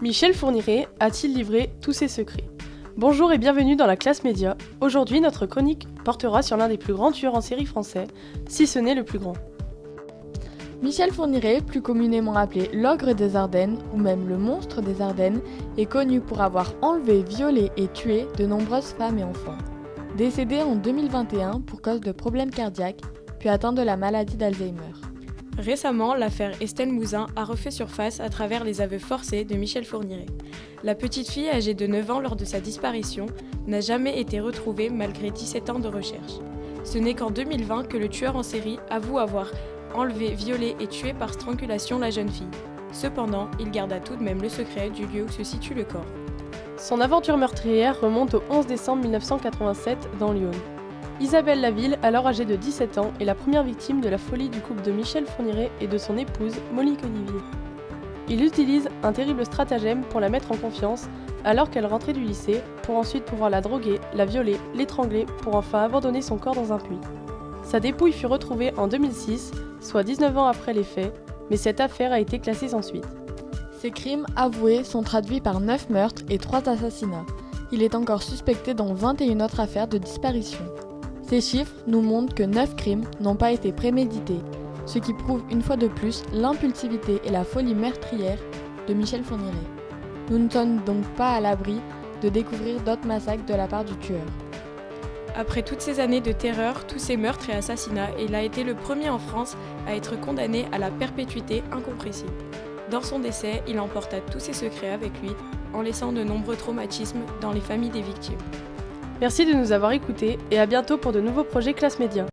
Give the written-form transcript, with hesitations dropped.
Michel Fourniret a-t-il livré tous ses secrets? Bonjour et bienvenue dans la classe média. Aujourd'hui, notre chronique portera sur l'un des plus grands tueurs en série français, si ce n'est le plus grand. Michel Fourniret, plus communément appelé l'ogre des Ardennes ou même le monstre des Ardennes, est connu pour avoir enlevé, violé et tué de nombreuses femmes et enfants. Décédé en 2021 pour cause de problèmes cardiaques, puis atteint de la maladie d'Alzheimer. Récemment, l'affaire Estelle Mouzin a refait surface à travers les aveux forcés de Michel Fourniret. La petite fille âgée de 9 ans lors de sa disparition n'a jamais été retrouvée malgré 17 ans de recherche. Ce n'est qu'en 2020 que le tueur en série avoue avoir enlevé, violé et tué par strangulation la jeune fille. Cependant, il garda tout de même le secret du lieu où se situe le corps. Son aventure meurtrière remonte au 11 décembre 1987 dans l'Yonne. Isabelle Laville, alors âgée de 17 ans, est la première victime de la folie du couple de Michel Fourniret et de son épouse, Monique Olivier. Il utilise un terrible stratagème pour la mettre en confiance alors qu'elle rentrait du lycée, pour ensuite pouvoir la droguer, la violer, l'étrangler, pour enfin abandonner son corps dans un puits. Sa dépouille fut retrouvée en 2006, soit 19 ans après les faits, mais cette affaire a été classée sans suite. Ses crimes avoués sont traduits par 9 meurtres et 3 assassinats. Il est encore suspecté dans 21 autres affaires de disparition. Ces chiffres nous montrent que 9 crimes n'ont pas été prémédités, ce qui prouve une fois de plus l'impulsivité et la folie meurtrière de Michel Fourniret. Nous ne sommes donc pas à l'abri de découvrir d'autres massacres de la part du tueur. Après toutes ces années de terreur, tous ces meurtres et assassinats, il a été le premier en France à être condamné à la perpétuité incompressible. Dans son décès, il emporta tous ses secrets avec lui, en laissant de nombreux traumatismes dans les familles des victimes. Merci de nous avoir écoutés et à bientôt pour de nouveaux projets Classe Média.